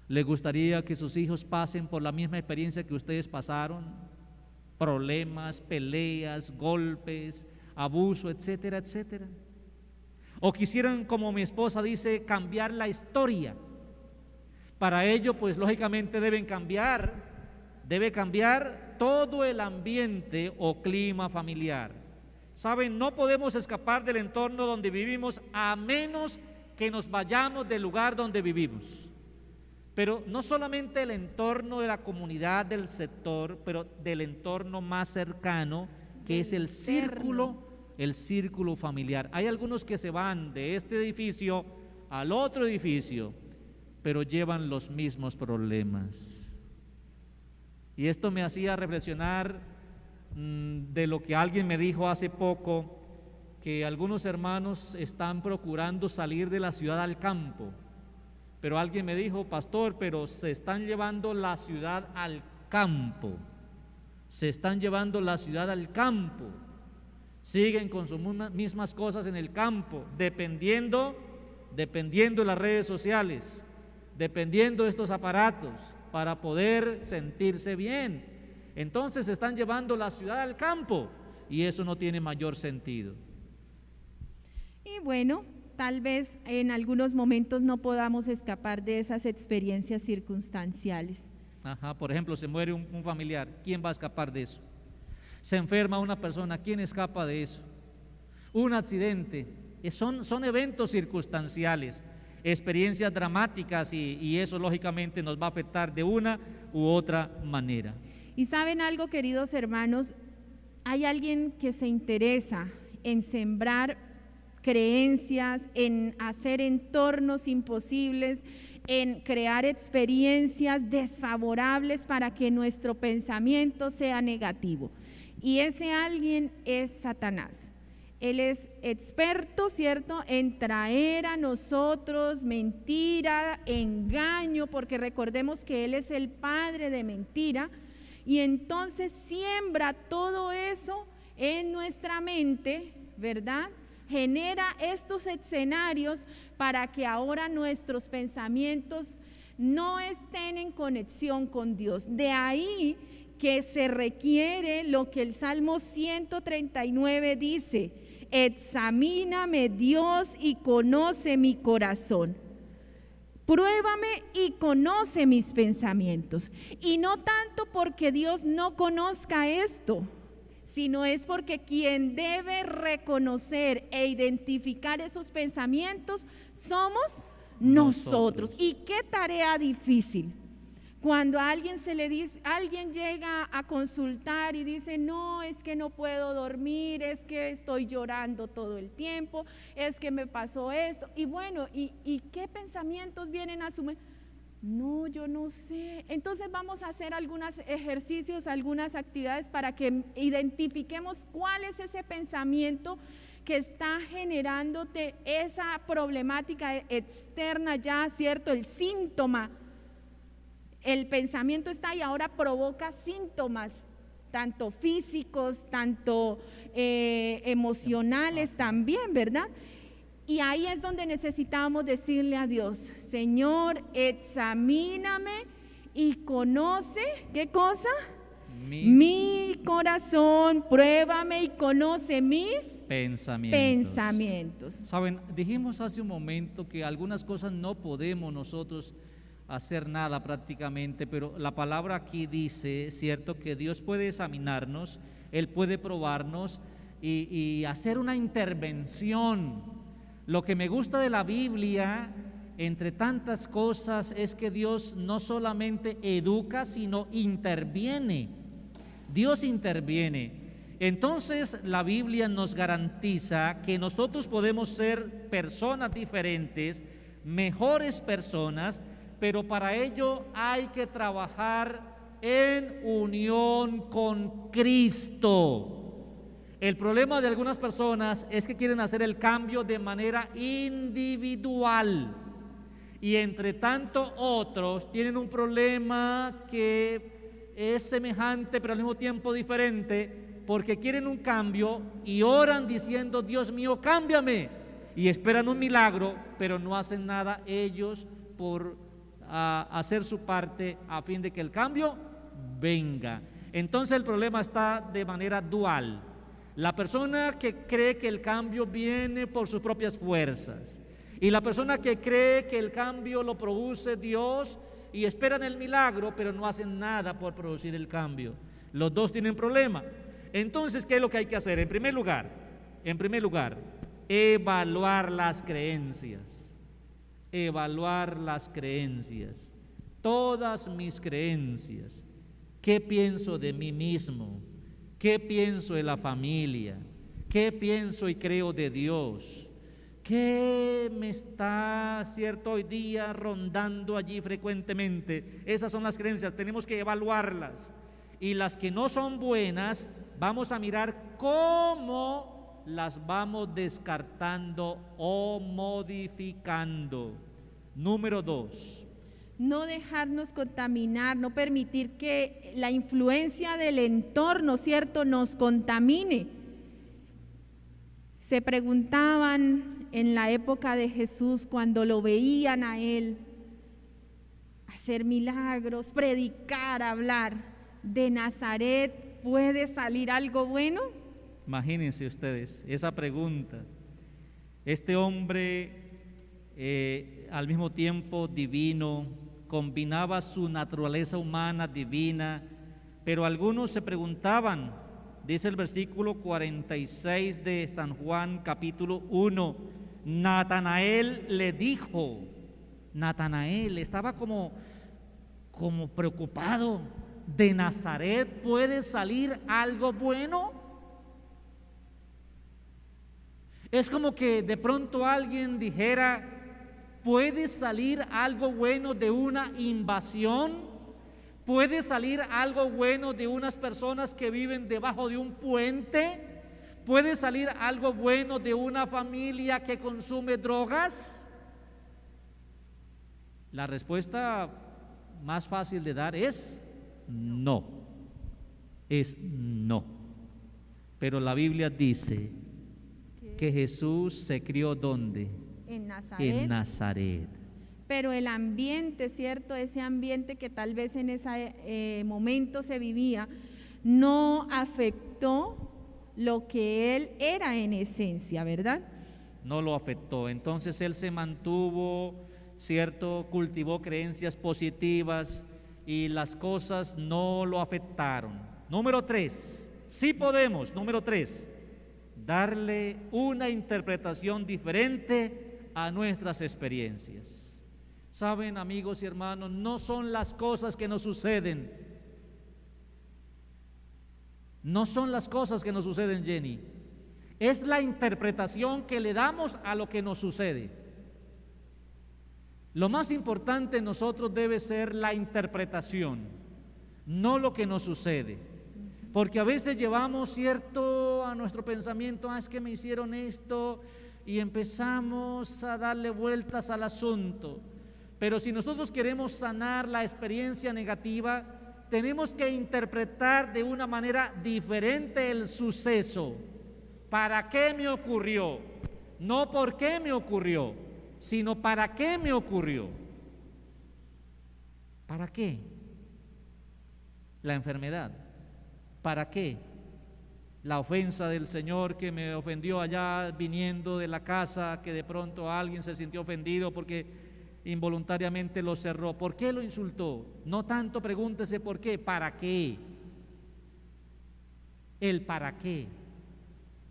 ¿Le gustaría que sus hijos pasen por la misma experiencia que ustedes pasaron? Problemas, peleas, golpes, abuso, etcétera, etcétera. O quisieran, como mi esposa dice, cambiar la historia. Para ello, pues lógicamente debe cambiar todo el ambiente o clima familiar. Saben, no podemos escapar del entorno donde vivimos a menos que nos vayamos del lugar donde vivimos. Pero no solamente el entorno de la comunidad, del sector, pero del entorno más cercano, que es el círculo familiar. Hay algunos que se van de este edificio al otro edificio, pero llevan los mismos problemas. Y esto me hacía reflexionar de lo que alguien me dijo hace poco, que algunos hermanos están procurando salir de la ciudad al campo. Pero alguien me dijo, pastor, pero se están llevando la ciudad al campo. Siguen con sus mismas cosas en el campo, dependiendo de las redes sociales, dependiendo de estos aparatos para poder sentirse bien. Entonces se están llevando la ciudad al campo y eso no tiene mayor sentido. Y bueno, tal vez en algunos momentos no podamos escapar de esas experiencias circunstanciales. Por ejemplo, se muere un familiar, ¿quién va a escapar de eso? Se enferma una persona, ¿quién escapa de eso? Un accidente, son eventos circunstanciales, experiencias dramáticas y eso lógicamente nos va a afectar de una u otra manera. Y saben algo, queridos hermanos, hay alguien que se interesa en sembrar creencias, en hacer entornos imposibles, en crear experiencias desfavorables para que nuestro pensamiento sea negativo. Y ese alguien es Satanás. Él es experto, ¿cierto?, en traer a nosotros mentira, engaño, porque recordemos que Él es el padre de mentira, y entonces siembra todo eso en nuestra mente, ¿verdad? Genera estos escenarios para que ahora nuestros pensamientos no estén en conexión con Dios. De ahí que se requiere lo que el Salmo 139 dice: examíname, Dios, y conoce mi corazón. Pruébame y conoce mis pensamientos. Y no tanto porque Dios no conozca esto, sino es porque quien debe reconocer e identificar esos pensamientos somos nosotros. ¿Y qué tarea difícil? Cuando a alguien se le dice, alguien llega a consultar y dice: no, es que no puedo dormir, es que estoy llorando todo el tiempo, es que me pasó esto. Y bueno, ¿y qué pensamientos vienen a su mente? No, yo no sé. Entonces vamos a hacer algunos ejercicios, algunas actividades para que identifiquemos cuál es ese pensamiento que está generándote esa problemática externa ya, ¿cierto? El síntoma. El pensamiento está y ahora provoca síntomas, tanto físicos, tanto emocionales también, ¿verdad? Y ahí es donde necesitamos decirle a Dios: Señor, examíname y conoce, ¿qué cosa? Mi corazón, pruébame y conoce mis pensamientos. Saben, dijimos hace un momento que algunas cosas no podemos nosotros hacer nada prácticamente, pero la palabra aquí dice, cierto, que Dios puede examinarnos, Él puede probarnos y hacer una intervención. Lo que me gusta de la Biblia, entre tantas cosas, es que Dios no solamente educa, sino interviene. Dios interviene. Entonces la Biblia nos garantiza que nosotros podemos ser personas diferentes, mejores personas, pero para ello hay que trabajar en unión con Cristo. El problema de algunas personas es que quieren hacer el cambio de manera individual, y entre tanto otros tienen un problema que es semejante pero al mismo tiempo diferente, porque quieren un cambio y oran diciendo: Dios mío, cámbiame, y esperan un milagro, pero no hacen nada ellos por hacer su parte a fin de que el cambio venga. Entonces el problema está de manera dual. La persona que cree que el cambio viene por sus propias fuerzas, y la persona que cree que el cambio lo produce Dios y esperan el milagro, pero no hacen nada por producir el cambio. Los dos tienen problema. Entonces, ¿qué es lo que hay que hacer? En primer lugar, evaluar las creencias. Evaluar las creencias, todas mis creencias. ¿Qué pienso de mí mismo? ¿Qué pienso de la familia? ¿Qué pienso y creo de Dios? ¿Qué me está, cierto, hoy día rondando allí frecuentemente? Esas son las creencias, tenemos que evaluarlas. Y las que no son buenas, vamos a mirar cómo las vamos descartando o modificando. Número 2. No dejarnos contaminar, no permitir que la influencia del entorno, ¿cierto?, nos contamine. Se preguntaban en la época de Jesús, cuando lo veían a Él hacer milagros, predicar, hablar, ¿de Nazaret puede salir algo bueno? Imagínense ustedes esa pregunta. Este hombre al mismo tiempo divino, combinaba su naturaleza humana divina, pero algunos se preguntaban, dice el versículo 46 de San Juan capítulo 1, Natanael le dijo, Natanael estaba como preocupado, ¿de Nazaret puede salir algo bueno? Es como que de pronto alguien dijera, ¿puede salir algo bueno de una invasión? ¿Puede salir algo bueno de unas personas que viven debajo de un puente? ¿Puede salir algo bueno de una familia que consume drogas? La respuesta más fácil de dar es no. Es no. Pero la Biblia dice que Jesús se crió ¿dónde? En Nazaret. En Nazaret. Pero el ambiente, ¿cierto? Ese ambiente que tal vez en ese momento se vivía, no afectó lo que él era en esencia, ¿verdad? No lo afectó. Entonces él se mantuvo, ¿cierto? Cultivó creencias positivas y las cosas no lo afectaron. Número 3, sí podemos, número 3, darle una interpretación diferente a nuestras experiencias. Saben, amigos y hermanos, no son las cosas que nos suceden. No son las cosas que nos suceden, Jenny. Es la interpretación que le damos a lo que nos sucede. Lo más importante en nosotros debe ser la interpretación, no lo que nos sucede. Porque a veces llevamos, ¿cierto?, a nuestro pensamiento, es que me hicieron esto, y empezamos a darle vueltas al asunto. Pero si nosotros queremos sanar la experiencia negativa, tenemos que interpretar de una manera diferente el suceso. ¿Para qué me ocurrió? No por qué me ocurrió, sino para qué me ocurrió. ¿Para qué? La enfermedad. ¿Para qué? La ofensa del Señor que me ofendió allá viniendo de la casa, que de pronto alguien se sintió ofendido porque involuntariamente lo cerró. ¿Por qué lo insultó? No tanto pregúntese por qué, ¿para qué? El para qué.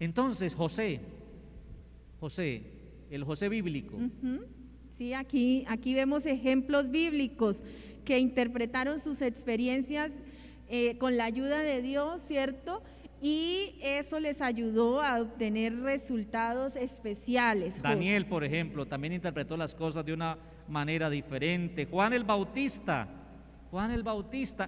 Entonces José, el José bíblico. Sí, aquí vemos ejemplos bíblicos que interpretaron sus experiencias con la ayuda de Dios, ¿cierto? Y eso les ayudó a obtener resultados especiales. Daniel, por ejemplo, también interpretó las cosas de una manera diferente. Juan el Bautista,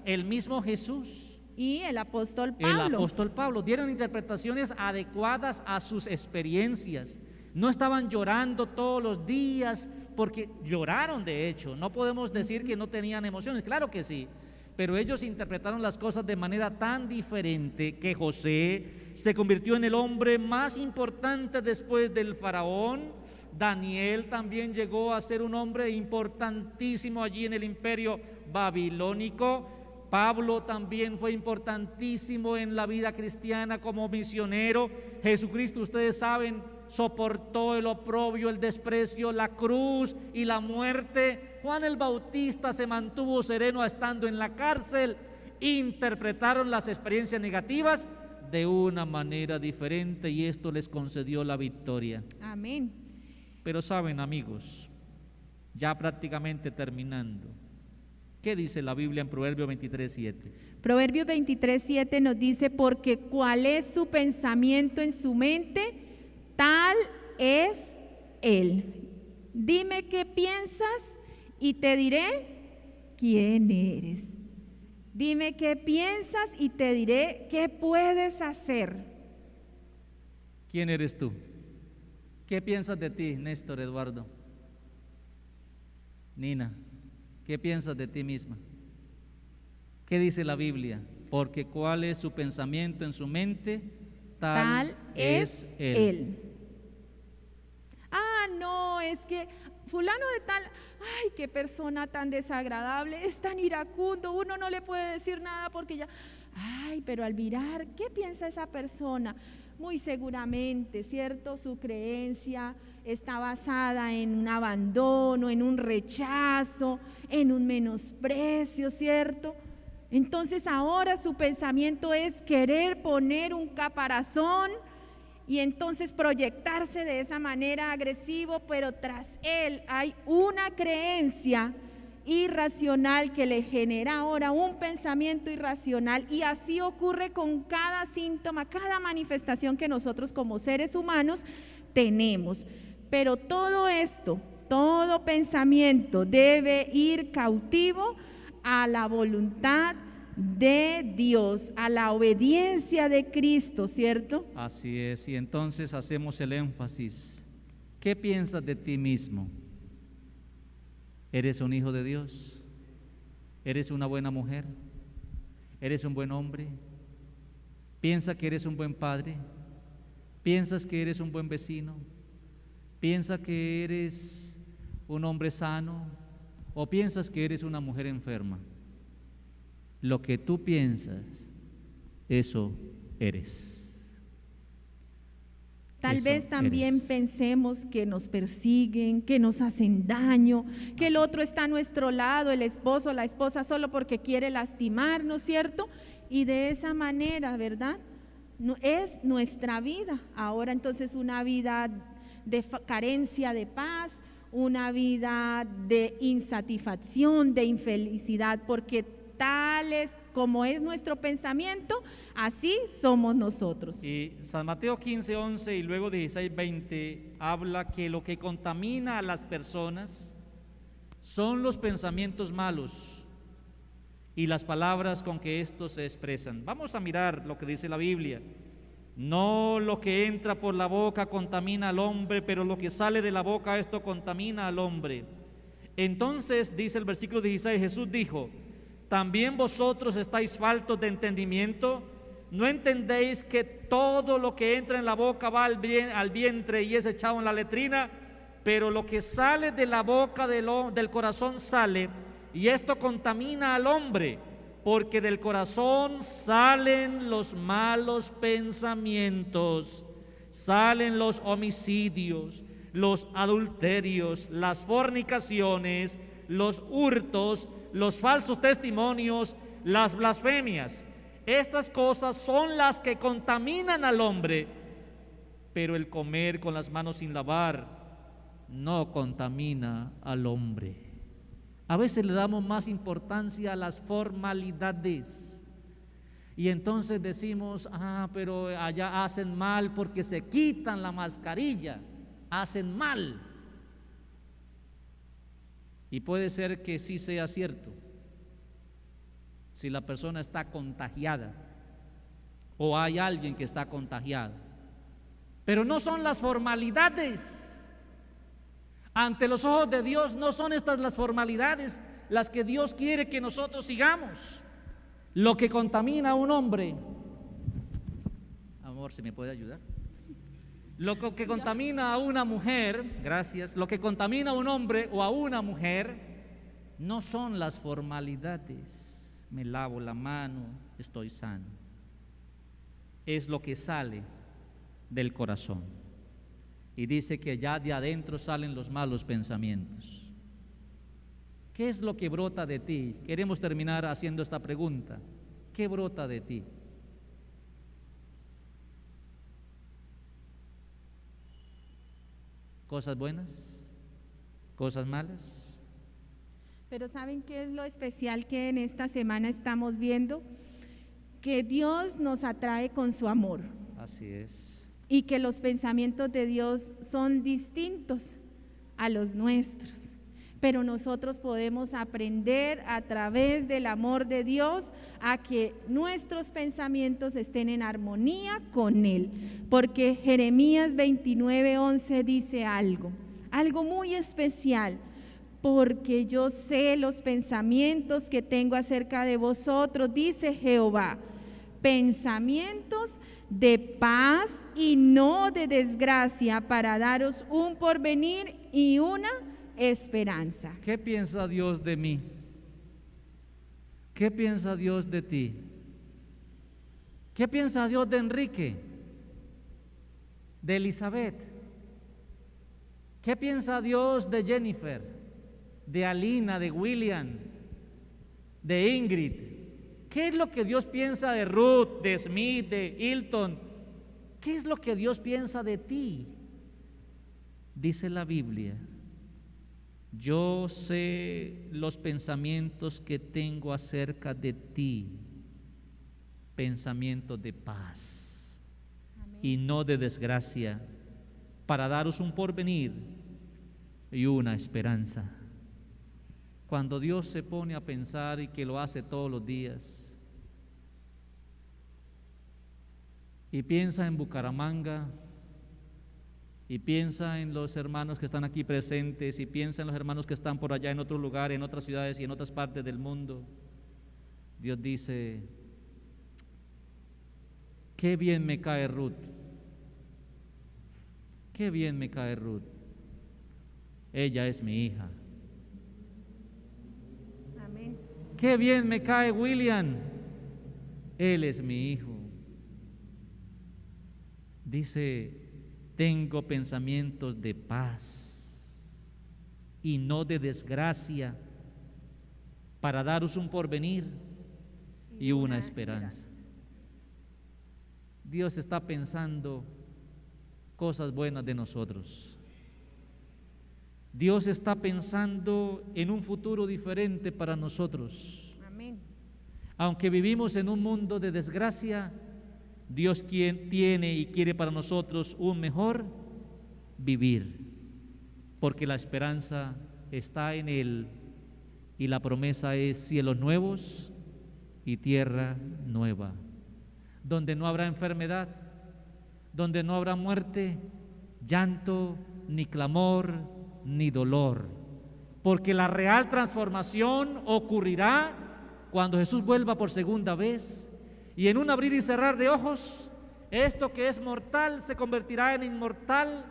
el mismo Jesús. Y el apóstol Pablo. Dieron interpretaciones adecuadas a sus experiencias. No estaban llorando todos los días, porque lloraron de hecho. No podemos decir que no tenían emociones, claro que sí. Pero ellos interpretaron las cosas de manera tan diferente que José se convirtió en el hombre más importante después del faraón. Daniel también llegó a ser un hombre importantísimo allí en el imperio babilónico. Pablo también fue importantísimo en la vida cristiana como misionero. Jesucristo, ustedes saben, soportó el oprobio, el desprecio, la cruz y la muerte. Juan el Bautista se mantuvo sereno estando en la cárcel. Interpretaron las experiencias negativas de una manera diferente y esto les concedió la victoria. Amén. Pero saben, amigos, ya prácticamente terminando, ¿qué dice la Biblia en Proverbios 23:7? Proverbios 23:7 nos dice, porque cuál es su pensamiento en su mente, tal es él. Dime qué piensas y te diré quién eres. Dime qué piensas y te diré qué puedes hacer. ¿Quién eres tú? ¿Qué piensas de ti, Néstor, Eduardo? Nina, ¿qué piensas de ti misma? ¿Qué dice la Biblia? Porque cuál es su pensamiento en su mente, tal es él. Ah, no, es que fulano de tal, ay, qué persona tan desagradable, es tan iracundo, uno no le puede decir nada porque ya, ay, pero al mirar, ¿qué piensa esa persona? Muy seguramente, ¿cierto? Su creencia está basada en un abandono, en un rechazo, en un menosprecio, ¿cierto? Entonces ahora su pensamiento es querer poner un caparazón y entonces proyectarse de esa manera agresivo, pero tras él hay una creencia irracional que le genera ahora un pensamiento irracional, y así ocurre con cada síntoma, cada manifestación que nosotros como seres humanos tenemos. Pero todo esto, todo pensamiento debe ir cautivo a la voluntad de Dios, a la obediencia de Cristo, ¿cierto? Así es, y entonces hacemos el énfasis. ¿Qué piensas de ti mismo? ¿Eres un hijo de Dios? ¿Eres una buena mujer? ¿Eres un buen hombre? ¿Piensas que eres un buen padre? ¿Piensas que eres un buen vecino? ¿Piensas que eres un hombre sano? ¿O piensas que eres una mujer enferma? Lo que tú piensas, eso eres. Tal Eso vez también eres. pensemos que nos persiguen, que nos hacen daño, que el otro está a nuestro lado, el esposo, la esposa, solo porque quiere lastimarnos, ¿cierto? Y de esa manera, ¿verdad? No, es nuestra vida. Ahora entonces una vida de carencia de paz, una vida de insatisfacción, de infelicidad, porque tales como es nuestro pensamiento, así somos nosotros. Y San Mateo 15:11 y luego 16:20 habla que lo que contamina a las personas son los pensamientos malos y las palabras con que estos se expresan. Vamos a mirar lo que dice la Biblia. No lo que entra por la boca contamina al hombre, pero lo que sale de la boca, esto contamina al hombre. Entonces, dice el versículo 16, Jesús dijo: ¿también vosotros estáis faltos de entendimiento? ¿No entendéis que todo lo que entra en la boca va al vientre y es echado en la letrina? Pero lo que sale de la boca del corazón sale, y esto contamina al hombre, porque del corazón salen los malos pensamientos, salen los homicidios, los adulterios, las fornicaciones, los hurtos, los falsos testimonios, las blasfemias. Estas cosas son las que contaminan al hombre, pero el comer con las manos sin lavar no contamina al hombre. A veces le damos más importancia a las formalidades y entonces decimos: pero allá hacen mal porque se quitan la mascarilla, hacen mal. Y puede ser que sí sea cierto, si la persona está contagiada o hay alguien que está contagiado, pero no son las formalidades. Ante los ojos de Dios no son estas las formalidades las que Dios quiere que nosotros sigamos. Lo que contamina a un hombre, amor, ¿se me puede ayudar? Lo que contamina a una mujer, gracias, lo que contamina a un hombre o a una mujer no son las formalidades. Me lavo la mano, estoy sano. Es lo que sale del corazón. Y dice que ya de adentro salen los malos pensamientos. ¿Qué es lo que brota de ti? Queremos terminar haciendo esta pregunta. ¿Qué brota de ti? ¿Cosas buenas? ¿Cosas malas? Pero ¿saben qué es lo especial que en esta semana estamos viendo? Que Dios nos atrae con su amor. Así es. Y que los pensamientos de Dios son distintos a los nuestros. Pero nosotros podemos aprender a través del amor de Dios a que nuestros pensamientos estén en armonía con Él. Porque Jeremías 29:11 dice algo muy especial. Porque yo sé los pensamientos que tengo acerca de vosotros, dice Jehová, pensamientos de paz y no de desgracia, para daros un porvenir y una esperanza. ¿Qué piensa Dios de mí? ¿Qué piensa Dios de ti? ¿Qué piensa Dios de Enrique? ¿De Elizabeth? ¿Qué piensa Dios de Jennifer? ¿De Alina? ¿De William? ¿De Ingrid? ¿Qué es lo que Dios piensa de Ruth, de Smith, de Hilton? ¿Qué es lo que Dios piensa de ti? Dice la Biblia: yo sé los pensamientos que tengo acerca de ti, pensamientos de paz. Amén. Y no de desgracia, para daros un porvenir y una esperanza. Cuando Dios se pone a pensar y que lo hace todos los días, y piensa en Bucaramanga, y piensa en los hermanos que están aquí presentes, y piensa en los hermanos que están por allá en otro lugar, en otras ciudades y en otras partes del mundo, Dios dice: qué bien me cae Ruth, qué bien me cae Ruth, ella es mi hija. Amén. Qué bien me cae William, él es mi hijo. Dice: tengo pensamientos de paz y no de desgracia, para daros un porvenir y una esperanza. Dios está pensando cosas buenas de nosotros. Dios está pensando en un futuro diferente para nosotros. Amén. Aunque vivimos en un mundo de desgracia, Dios tiene y quiere para nosotros un mejor vivir, porque la esperanza está en Él y la promesa es cielos nuevos y tierra nueva, donde no habrá enfermedad, donde no habrá muerte, llanto, ni clamor, ni dolor, porque la real transformación ocurrirá cuando Jesús vuelva por segunda vez. Y en un abrir y cerrar de ojos, esto que es mortal se convertirá en inmortal,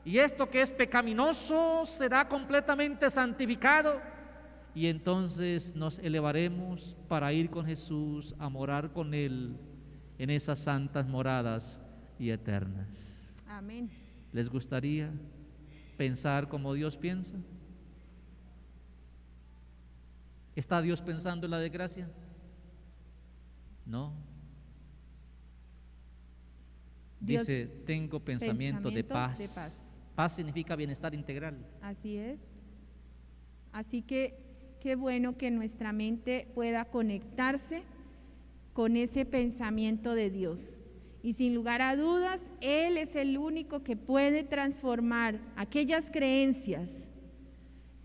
y esto que es pecaminoso será completamente santificado, y entonces nos elevaremos para ir con Jesús a morar con Él en esas santas moradas y eternas. Amén. ¿Les gustaría pensar como Dios piensa? ¿Está Dios pensando en la desgracia? No. Dios, dice: tengo pensamientos de paz. de paz. Paz significa bienestar integral. Así es. Así que qué bueno que nuestra mente pueda conectarse con ese pensamiento de Dios. Y sin lugar a dudas, Él es el único que puede transformar aquellas creencias,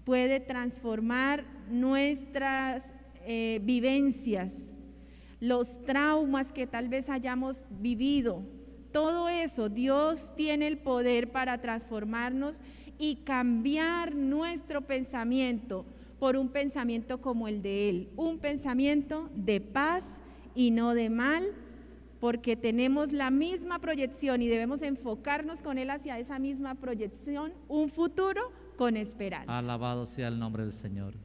puede transformar nuestras vivencias, los traumas que tal vez hayamos vivido. Todo eso, Dios tiene el poder para transformarnos y cambiar nuestro pensamiento por un pensamiento como el de Él, un pensamiento de paz y no de mal, porque tenemos la misma proyección y debemos enfocarnos con Él hacia esa misma proyección, un futuro con esperanza. Alabado sea el nombre del Señor.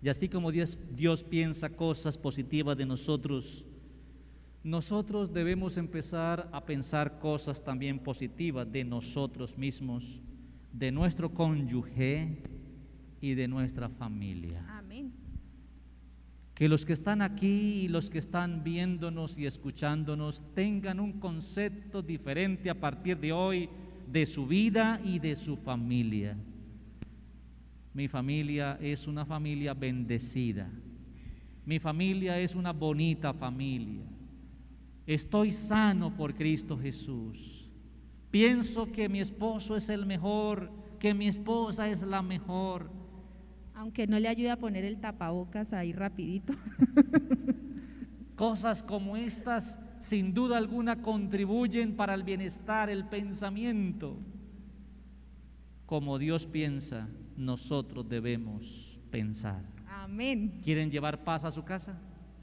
Y así como Dios piensa cosas positivas de nosotros, nosotros debemos empezar a pensar cosas también positivas de nosotros mismos, de nuestro cónyuge y de nuestra familia. Amén. Que los que están aquí y los que están viéndonos y escuchándonos tengan un concepto diferente a partir de hoy de su vida y de su familia. Mi familia es una familia bendecida. Mi familia es una bonita familia. Estoy sano por Cristo Jesús. Pienso que mi esposo es el mejor, que mi esposa es la mejor. Aunque no le ayude a poner el tapabocas ahí rapidito. Cosas como estas, sin duda alguna, contribuyen para el bienestar, el pensamiento. Como Dios piensa, nosotros debemos pensar. Amén. ¿Quieren llevar paz a su casa?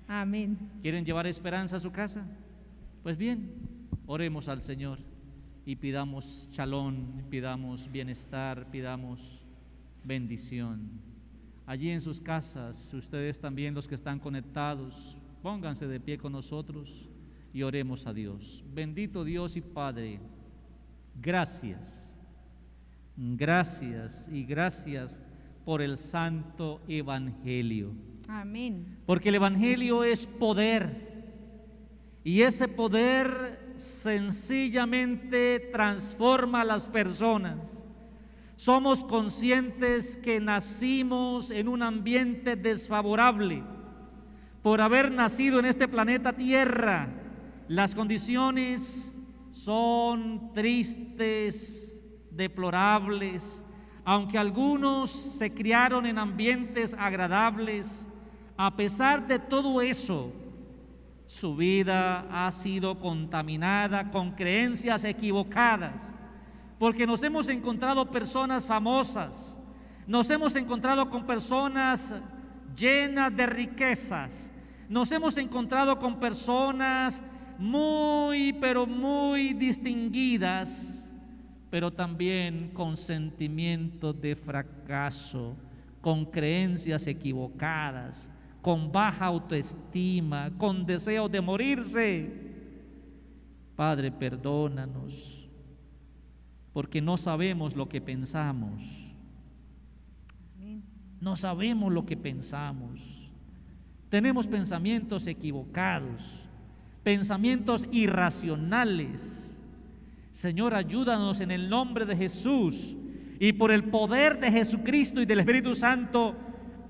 Amén. ¿Quieren llevar esperanza a su casa? Pues bien, oremos al Señor y pidamos shalom, pidamos bienestar, pidamos bendición. Allí en sus casas, ustedes también, los que están conectados, pónganse de pie con nosotros y oremos a Dios. Bendito Dios y Padre, gracias. Gracias y gracias por el santo evangelio. Amén. Porque el evangelio es poder y ese poder sencillamente transforma a las personas. Somos conscientes que nacimos en un ambiente desfavorable por haber nacido en este planeta Tierra. Las condiciones son tristes, deplorables. Aunque algunos se criaron en ambientes agradables, a pesar de todo eso, su vida ha sido contaminada con creencias equivocadas, porque nos hemos encontrado personas famosas, nos hemos encontrado con personas llenas de riquezas, nos hemos encontrado con personas pero muy distinguidas, pero también con sentimientos de fracaso, con creencias equivocadas, con baja autoestima, con deseos de morirse. Padre, perdónanos, porque no sabemos lo que pensamos. No sabemos lo que pensamos. Tenemos pensamientos equivocados, pensamientos irracionales. Señor, ayúdanos en el nombre de Jesús y por el poder de Jesucristo y del Espíritu Santo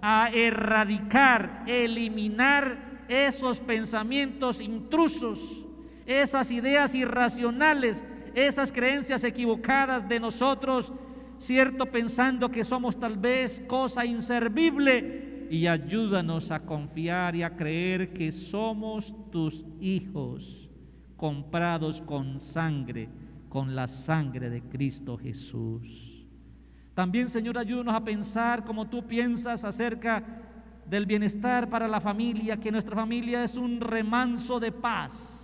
a erradicar, eliminar esos pensamientos intrusos, esas ideas irracionales, esas creencias equivocadas de nosotros, cierto, pensando que somos tal vez cosa inservible, y ayúdanos a confiar y a creer que somos tus hijos, comprados con sangre, con la sangre de Cristo Jesús. También, Señor, ayúdanos a pensar como tú piensas acerca del bienestar para la familia, que nuestra familia es un remanso de paz,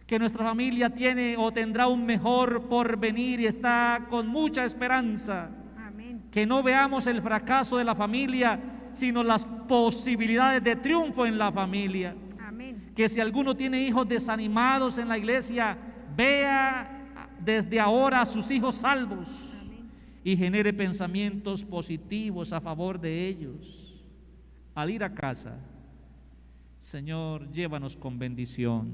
que nuestra familia tiene o tendrá un mejor porvenir y está con mucha esperanza. Amén. Que no veamos el fracaso de la familia, sino las posibilidades de triunfo en la familia. Amén. Que si alguno tiene hijos desanimados en la iglesia, vea desde ahora a sus hijos salvos. Amén. Y genere pensamientos positivos a favor de ellos. Al ir a casa, Señor, llévanos con bendición.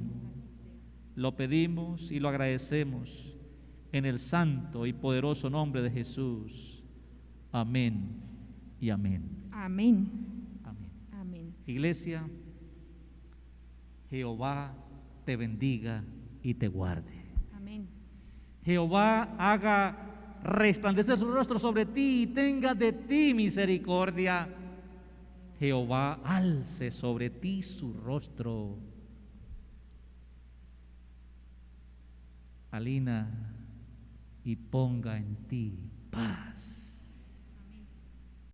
Lo pedimos y lo agradecemos en el santo y poderoso nombre de Jesús. Amén y amén. Amén. Amén. Amén. Iglesia, Jehová te bendiga y te guarde. Amén. Jehová haga resplandecer su rostro sobre ti y tenga de ti misericordia. Jehová alce sobre ti su rostro. Alina, y ponga en ti paz.